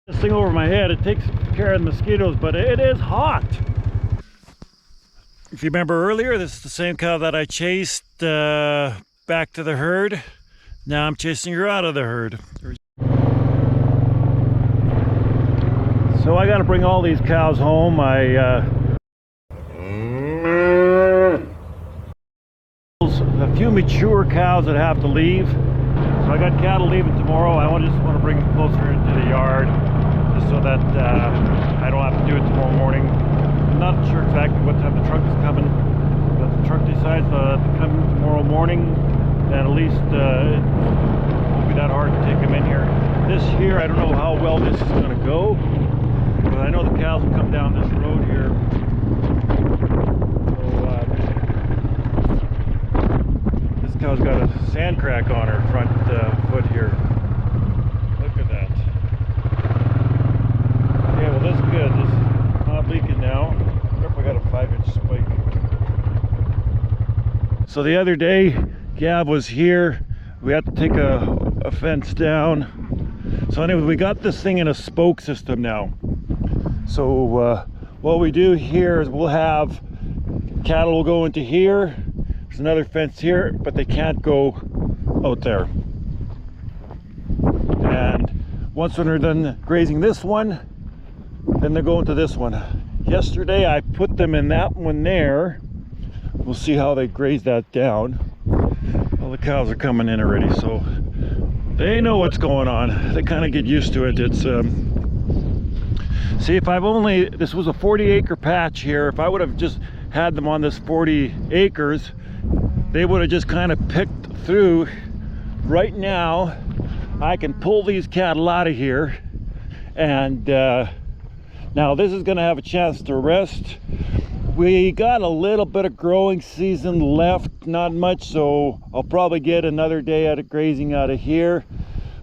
This thing over my head, it takes care of the mosquitoes, but it is hot. If you remember earlier, this is the same cow that I chased back to the herd. Now I'm chasing her out of the herd. So I got to bring all these cows home. A few mature cows that have to leave. So I got cattle leaving tomorrow. I just want to bring them closer into the yard, just so that I don't have to do it tomorrow morning. I'm not sure exactly what time the truck is coming, but if the truck decides to come tomorrow morning, then at least it won't be that hard to take them in here. This here, I don't know how well this is going to go, but I know the cows will come down this road here. This cow's got a sand crack on her front foot here. Look at that. Yeah, well, this is good. This is not leaking now. I got a 5-inch spike. So the other day, Gab was here. We had to take a fence down. So anyway, we got this thing in a spoke system now. So what we do here is we'll have cattle will go into here. There's another fence here, but they can't go out there. And once when they're done grazing this one, then they go into this one. Yesterday I put them in that one there. We'll see how they graze that down. All the cows are coming in already, so they know what's going on. They kind of get used to it. It's see, if this was a 40-acre patch here, if I would have just had them on this 40 acres, they would have just kind of picked through. Right now I can pull these cattle out of here, and now this is going to have a chance to rest. We got a little bit of growing season left, not much, so I'll probably get another day out of grazing out of here.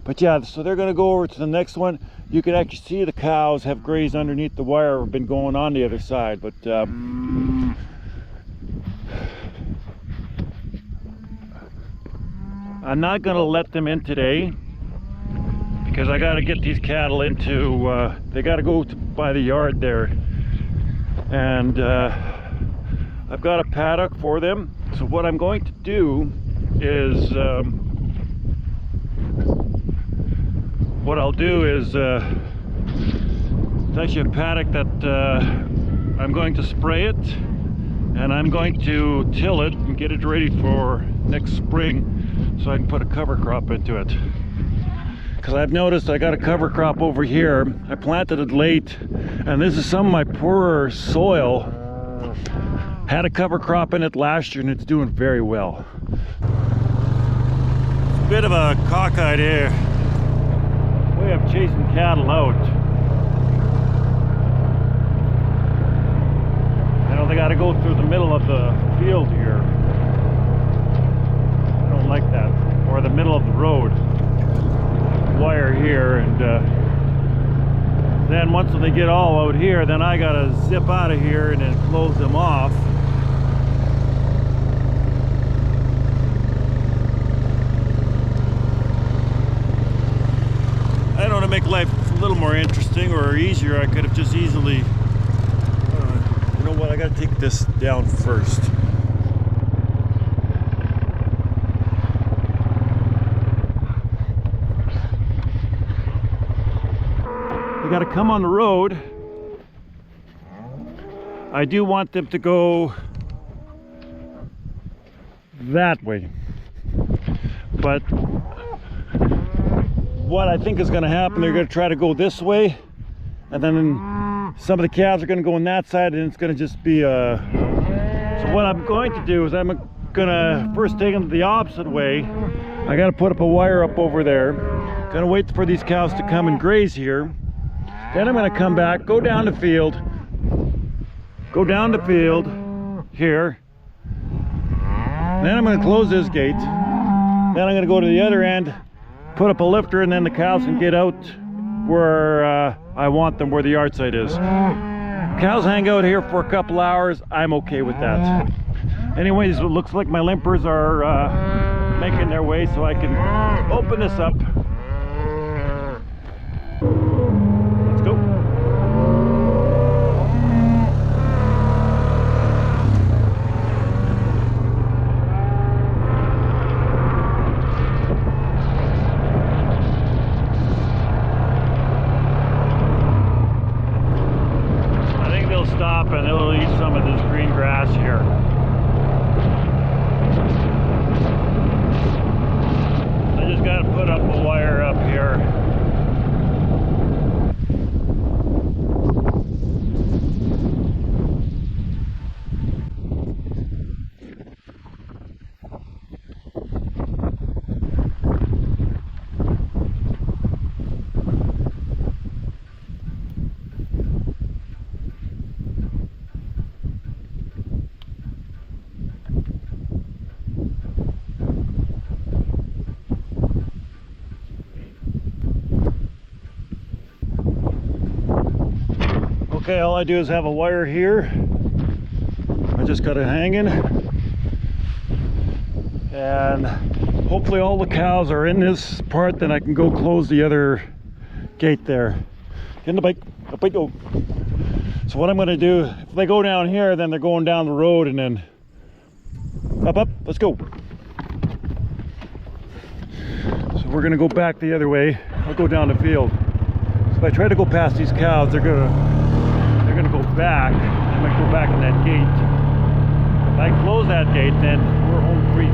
But yeah, so they're going to go over to the next one. You can actually see the cows have grazed underneath the wire, have been going on the other side, but I'm not going to let them in today because I got to get these cattle into, they got to go by the yard there. And I've got a paddock for them. So what I'm going to do is, it's actually a paddock that I'm going to spray it, and I'm going to till it and get it ready for next spring so I can put a cover crop into it. Because I've noticed I got a cover crop over here. I planted it late, and this is some of my poorer soil. Had a cover crop in it last year and it's doing very well. It's a bit of a cockeyed way of chasing cattle out. I know they got to go through the middle of the field here. I don't like that. Or the middle of the road. Wire here, and then once they get all out here, then I gotta zip out of here and then close them off. I don't know, to make life a little more interesting or easier, I could have just easily, you know what, I gotta take this down first. They got to come on the road. I do want them to go that way, but what I think is going to happen, they're going to try to go this way, and then some of the calves are going to go on that side, and it's going to just be so what I'm going to do is I'm going to first take them the opposite way. I got to put up a wire up over there. Going to wait for these cows to come and graze here. Then I'm going to come back, go down the field here. Then I'm going to close this gate. Then I'm going to go to the other end, put up a lifter, and then the cows can get out where I want them, where the yard site is. Cows hang out here for a couple hours. I'm okay with that. Anyways, it looks like my limpers are making their way, so I can open this up. I think they'll stop and they'll eat some of this green grass here. I just got to put up a wire up here. Okay, all I do is have a wire here. I just got it hanging. And hopefully all the cows are in this part, then I can go close the other gate there. Get in the bike, up we go. So what I'm gonna do, if they go down here, then they're going down the road and then up, let's go. So we're gonna go back the other way. I'll go down the field. So if I try to go past these cows, they're gonna go back. I might go back in that gate. If I close that gate, then we're home free.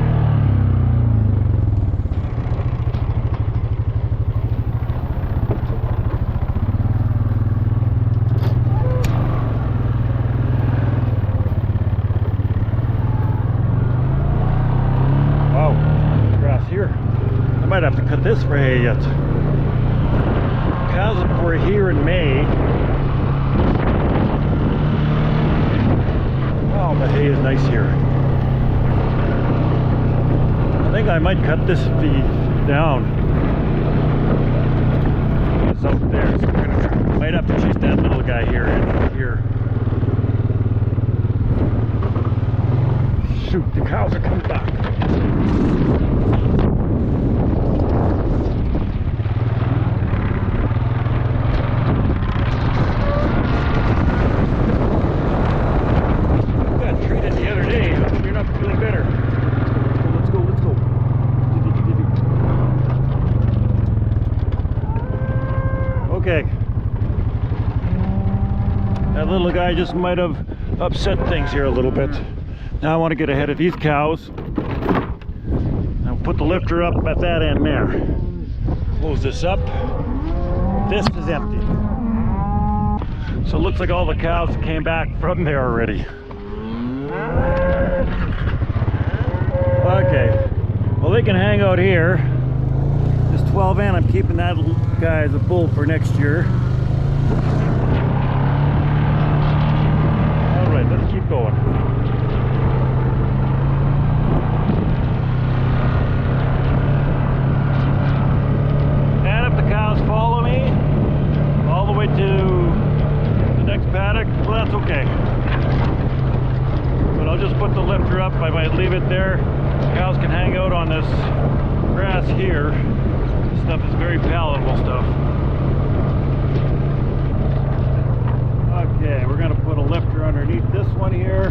Wow, there's grass here. I might have to cut this for hay yet. Cows were here in May. Oh, the hay is nice here. I think I might cut this feed down. It's out there, so we're gonna might have to chase that little guy here and here. Shoot, the cows are coming back. Okay, that little guy just might have upset things here a little bit. Now I want to get ahead of these cows. I'll put the lifter up at that end there. Close this up. This is empty. So it looks like all the cows came back from there already. Okay, well they can hang out here. This 12N, I'm keeping that guy as a bull for next year. Alright, let's keep going. And if the cows follow me all the way to the next paddock, well that's okay. But I'll just put the lifter up. I might leave it there. Cows can hang out on this grass here. This stuff is very palatable stuff. Okay, we're going to put a lifter underneath this one here.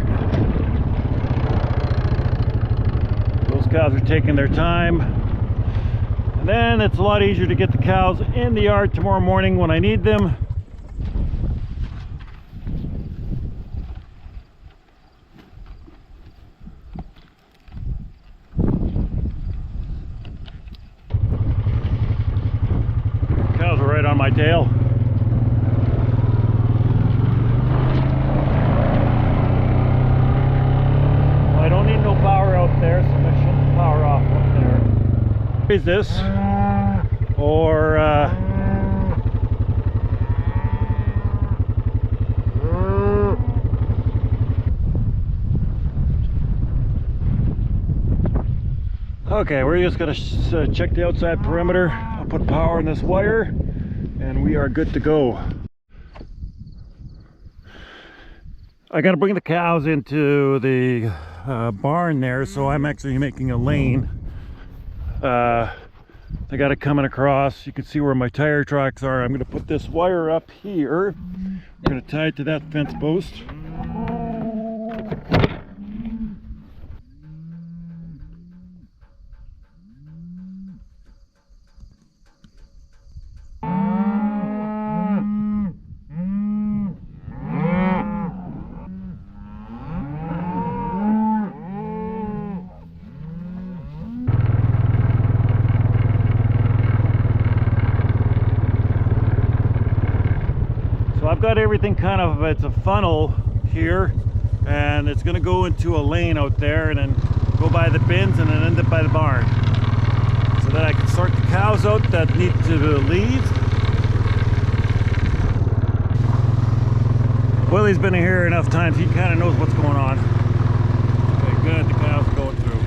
Those cows are taking their time. And then it's a lot easier to get the cows in the yard tomorrow morning when I need them. Cows are right on my tail. I don't need no power out there, so I shut the power off up there. Is this or okay, we're just gonna check the outside perimeter. I'll put power in this wire and we are good to go. I gotta bring the cows into the barn there, so I'm actually making a lane I got it coming across. You can see where my tire tracks are. I'm going to put this wire up here. I'm going to tie it to that fence post. So I've got everything kind of, it's a funnel here, and it's going to go into a lane out there and then go by the bins and then end up by the barn. So that I can sort the cows out that need to leave. Willie's been here enough times, he kind of knows what's going on. Okay, good, the cows are going through.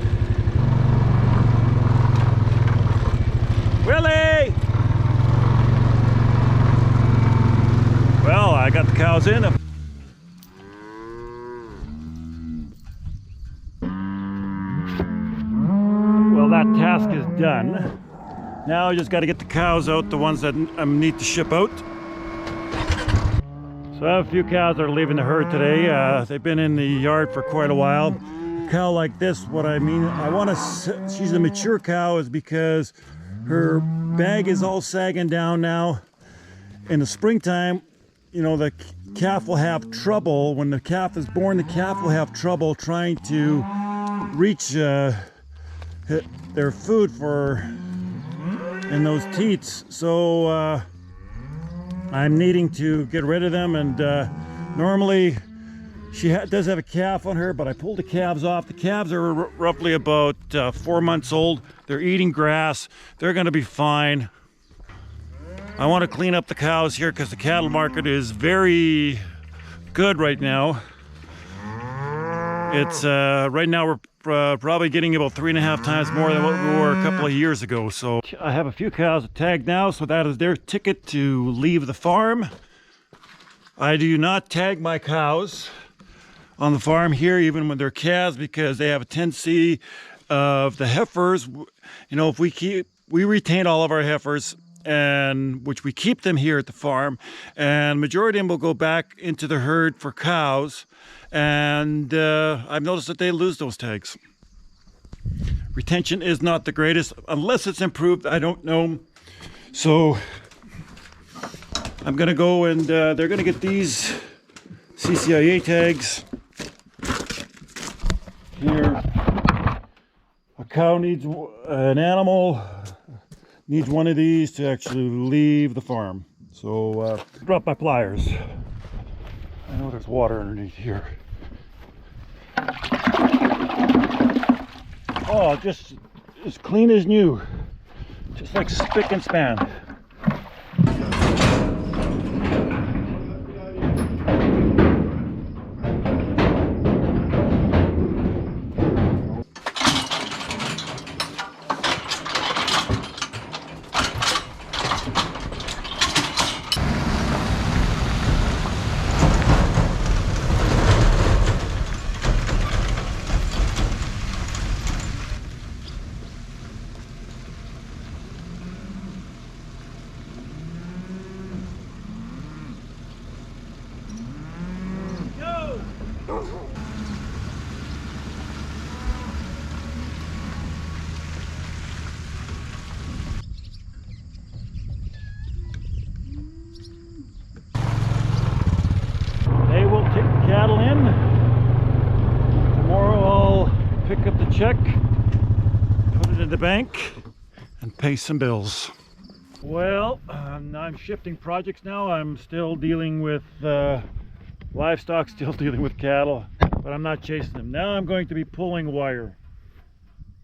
Willie! Well, I got the cows in. Well, that task is done. Now I just got to get the cows out, the ones that I need to ship out. So I have a few cows that are leaving the herd today. They've been in the yard for quite a while. A cow like this, what I mean, she's a mature cow is because her bag is all sagging down now. In the springtime, you know, the calf will have trouble. When the calf is born, the calf will have trouble trying to reach their food in those teats. So I'm needing to get rid of them, and normally she does have a calf on her, but I pulled the calves off. The calves are roughly about 4 months old. They're eating grass. They're going to be fine. I want to clean up the cows here because the cattle market is very good right now. It's right now we're probably getting about 3.5 times more than what we were a couple of years ago. So I have a few cows tagged now, so that is their ticket to leave the farm. I do not tag my cows on the farm here, even when they're calves, because they have a tendency of the heifers. You know, if we retain all of our heifers, and which we keep them here at the farm, and majority of them will go back into the herd for cows, and I've noticed that they lose those tags. Retention is not the greatest unless it's improved. I don't know. So I'm gonna go and they're gonna get these CCIA tags here. A cow needs, an animal needs one of these to actually leave the farm. So drop my pliers. I know there's water underneath here. Oh, just as clean as new, just like spick and span. Cattle in. Tomorrow I'll pick up the check, put it in the bank, and pay some bills. Well, I'm shifting projects now. I'm still dealing with livestock, still dealing with cattle, but I'm not chasing them. Now I'm going to be pulling wire.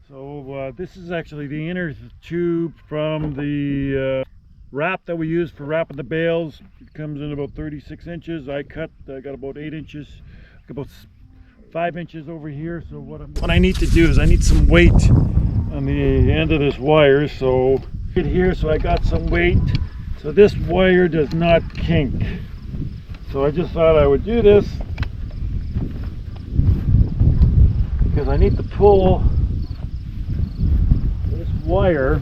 So this is actually the inner tube from the wrap that we use for wrapping the bales. It comes in about 36 inches. I got about 8 inches, about 5 inches over here. So what I need to do is I need some weight on the end of this wire. So here, so I got some weight, so this wire does not kink. So I just thought I would do this because I need to pull this wire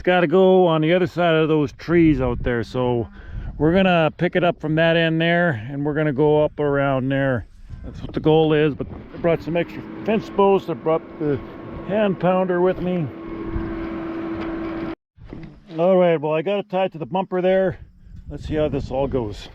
it's got to go on the other side of those trees out there. So we're gonna pick it up from that end there, and we're gonna go up around there. That's what the goal is. But I brought some extra fence posts. I brought the hand pounder with me. All right, well, I got it tied to the bumper there. Let's see how this all goes.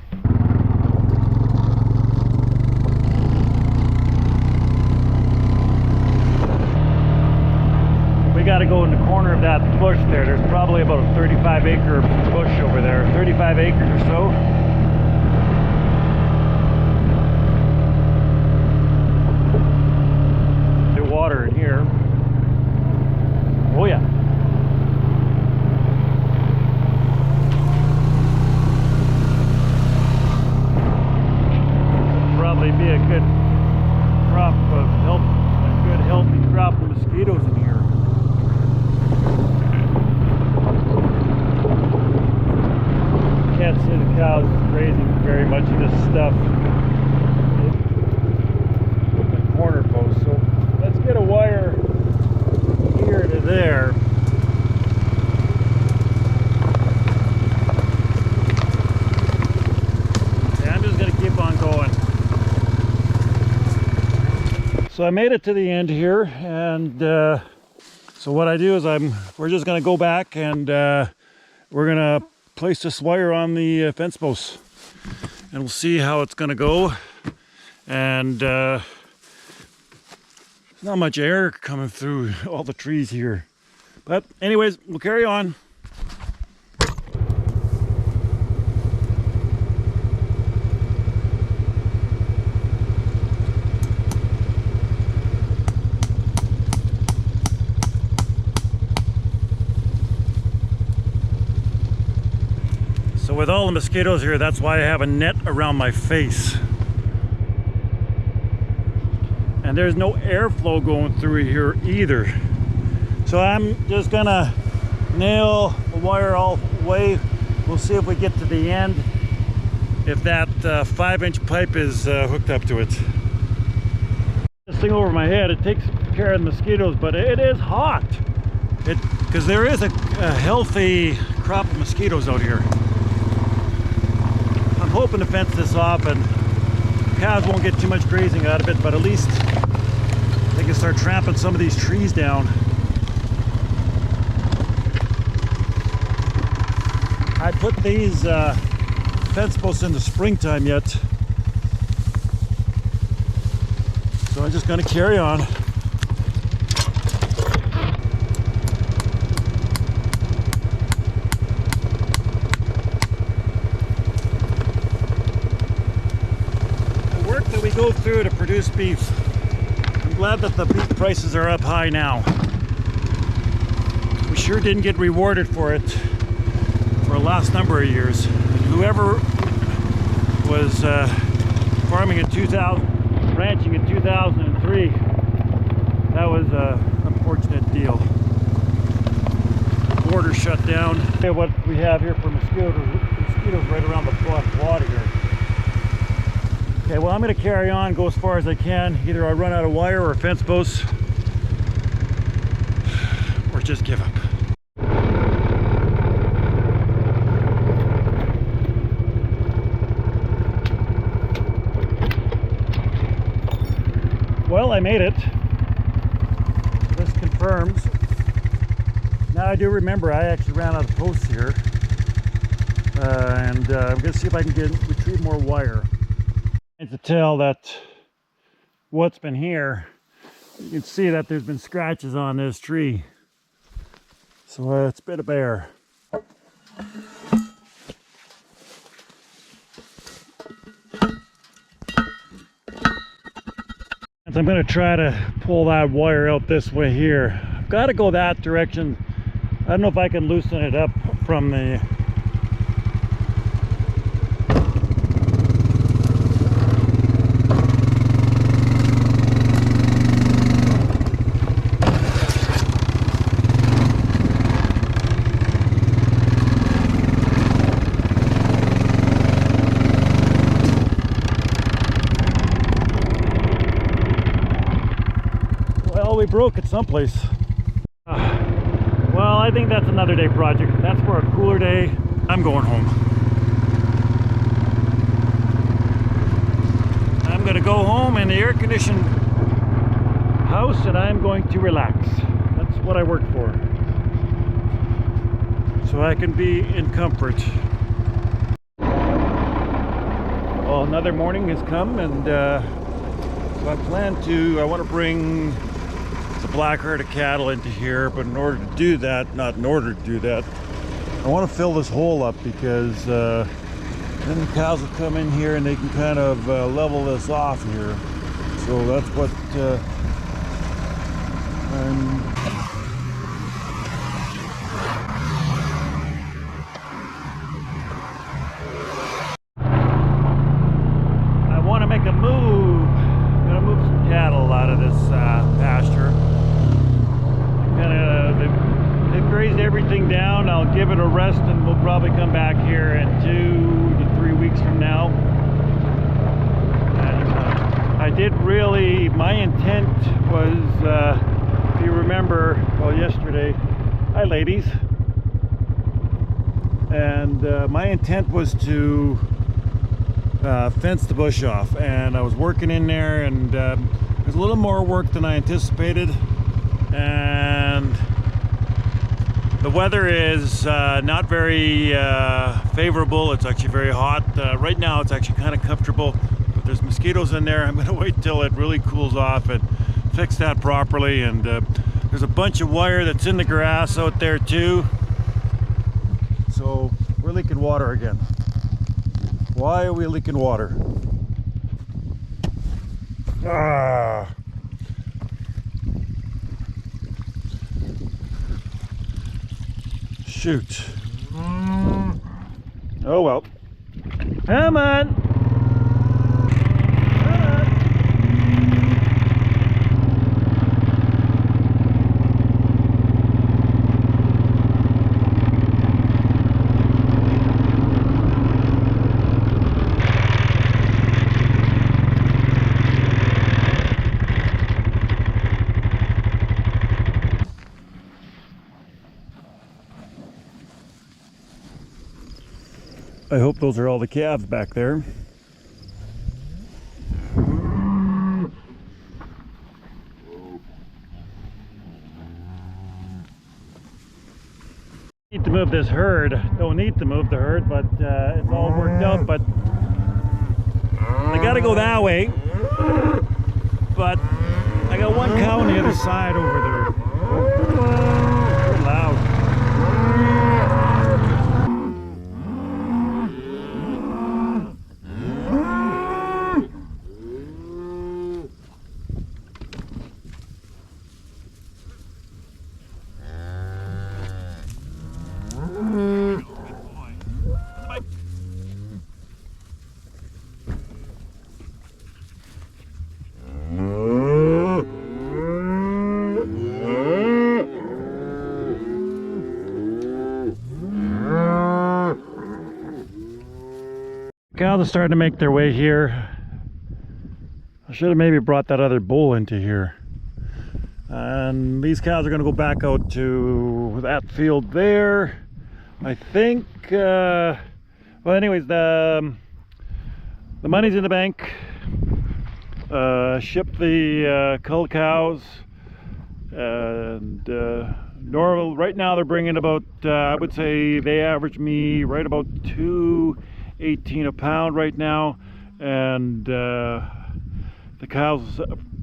We got to go in the corner of that bush there. There's probably about a 35-acre bush over there, 35 acres or so. The water in here. Oh yeah. Probably be a good crop of a good healthy crop of mosquitoes in here. Can't see the cows grazing very much of this stuff. The corner post. So let's get a wire here to there. Okay, I'm just gonna keep on going. So I made it to the end here, and so what I do is we're just going to go back, and we're going to place this wire on the fence posts, and we'll see how it's going to go. And not much air coming through all the trees here, but anyways, we'll carry on. So with all the mosquitoes here, that's why I have a net around my face. And there's no airflow going through here either. So I'm just gonna nail the wire all the way. We'll see if we get to the end, if that 5-inch pipe is hooked up to it. This thing over my head, it takes care of the mosquitoes, but it is hot. Because there is a healthy crop of mosquitoes out here. I'm hoping to fence this off and cows won't get too much grazing out of it, but at least they can start trampling some of these trees down. I put these fence posts in the springtime yet, so I'm just going to carry on. Go through to produce beef. I'm glad that the beef prices are up high now. We sure didn't get rewarded for it for the last number of years. And whoever was farming in 2000, ranching in 2003, that was an unfortunate deal. The border shut down. Okay, what we have here for mosquitoes right around the water here. Okay, well, I'm going to carry on, go as far as I can. Either I run out of wire or fence posts, or just give up. Well, I made it. This confirms. Now I do remember I actually ran out of posts here. And I'm going to see if I can retrieve more wire. And to tell that what's been here, you can see that there's been scratches on this tree. So it's been a bear. I'm going to try to pull that wire out this way here. I've got to go that direction. I don't know if I can loosen it up from the we broke it someplace. Well, I think that's another day project. That's for a cooler day. I'm going home. I'm going to go home in the air-conditioned house and I'm going to relax. That's what I work for. So I can be in comfort. Well, another morning has come, and so I want to bring the black herd of cattle into here, but in order to do that, I want to fill this hole up because then the cows will come in here and they can kind of level this off here. So that's what I want to make a move. I'm going to move some cattle out of this pasture. They've grazed everything down. I'll give it a rest and we'll probably come back here in 2 to 3 weeks from now. And I did really, my intent was, if you remember, well, yesterday, hi ladies, and my intent was to fence the bush off, and I was working in there, and there's a little more work than I anticipated, and the weather is not very favorable. It's actually very hot. Right now it's actually kind of comfortable, but there's mosquitoes in there. I'm going to wait till it really cools off and fix that properly. And there's a bunch of wire that's in the grass out there too. So we're leaking water again. Why are we leaking water? Ah. Shoot. Oh well. Come on. I hope those are all the calves back there. Need to move this herd. Don't need to move the herd, but it's all worked out. But I gotta go that way. But I got one cow on the other side over there. They're loud. Cows are starting to make their way here. I should have maybe brought that other bull into here. And these cows are going to go back out to that field there. I think, well anyways, the money's in the bank. Ship the cull cows. And normal, right now they're bringing about, I would say they average me right about $2.18 a pound right now, and the cows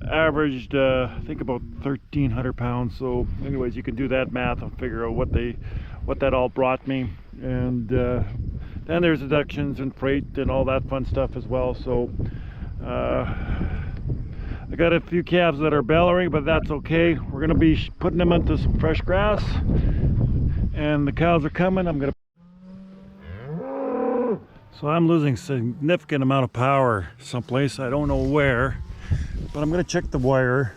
averaged I think about 1,300 pounds. So anyways, you can do that math and figure out what that all brought me. And then there's deductions and freight and all that fun stuff as well. So I got a few calves that are bellowing, but that's okay. We're gonna be putting them into some fresh grass, and the cows are coming. So I'm losing significant amount of power someplace. I don't know where, but I'm gonna check the wire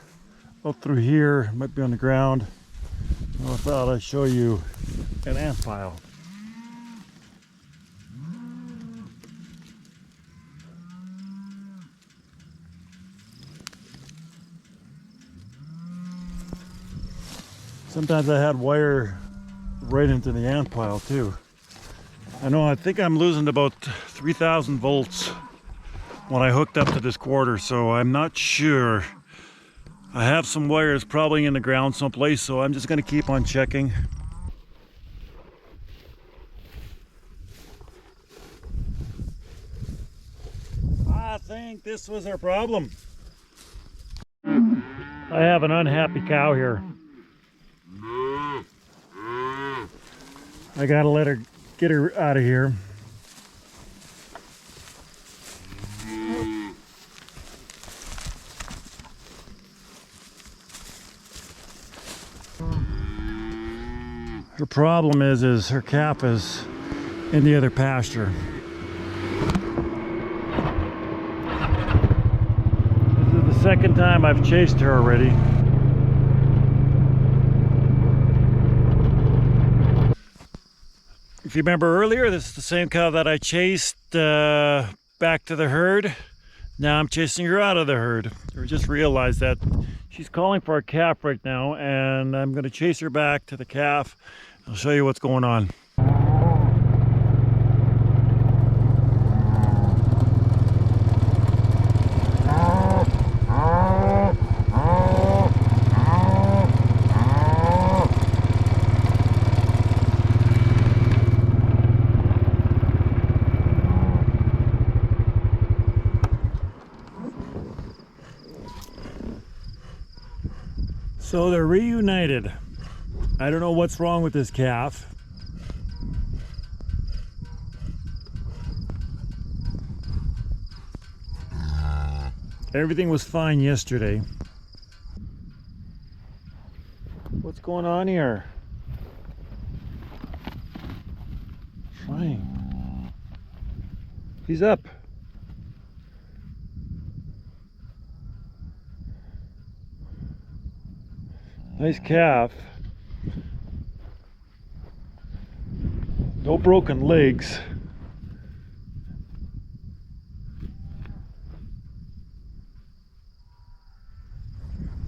out through here. It might be on the ground. I thought I'd show you an ant pile. Sometimes I had wire right into the ant pile too. I think I'm losing about 3,000 volts when I hooked up to this quarter, so I'm not sure. I have some wires probably in the ground someplace, so I'm just going to keep on checking. I think this was our problem. I have an unhappy cow here. I gotta get her out of here. Her problem is her calf is in the other pasture. This is the second time I've chased her already. If you remember earlier, this is the same cow that I chased back to the herd. Now I'm chasing her out of the herd. I just realized that she's calling for a calf right now, and I'm going to chase her back to the calf. I'll show you what's going on. So they're reunited. I don't know what's wrong with this calf. Everything was fine yesterday. What's going on here? Trying. He's up. Nice calf. No broken legs.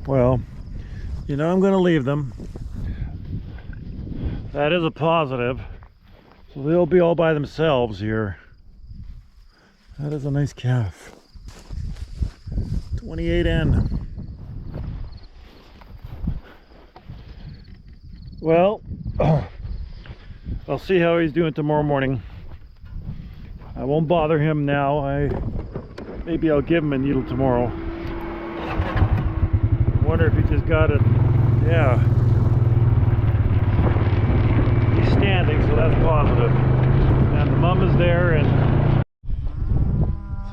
Well, you know, I'm going to leave them. That is a positive. So they'll be all by themselves here. That is a nice calf. 28N. Well, I'll see how he's doing tomorrow morning. I won't bother him now. Maybe I'll give him a needle tomorrow. I wonder if he just got it. Yeah. He's standing, so that's positive. And the mum is there, and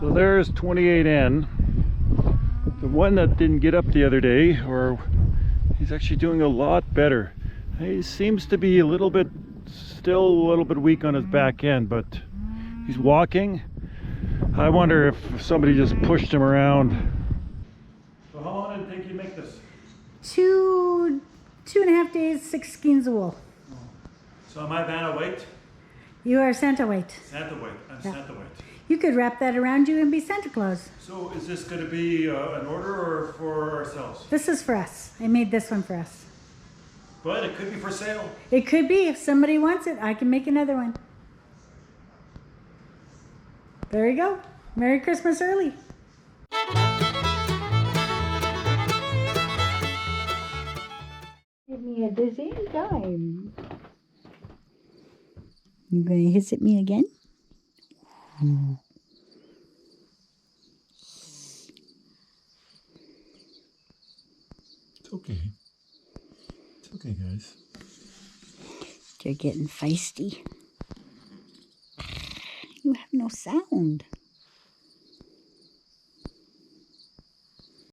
so there's 28N. The one that didn't get up the other day, or he's actually doing a lot better. He seems to be still a little bit weak on his back end, but he's walking. I wonder if somebody just pushed him around. So how long did it take you to make this? 2.5 days, 6 skeins of wool. So am I Vanna weight? You are Santa weight. Santa weight. I'm Santa weight. You could wrap that around you and be Santa Claus. So is this going to be an order or for ourselves? This is for us. I made this one for us. But it could be for sale. It could be. If somebody wants it, I can make another one. There you go. Merry Christmas early. Give me a dizzy time. You gonna hiss at me again? It's okay. It's okay, guys. They're getting feisty. You have no sound.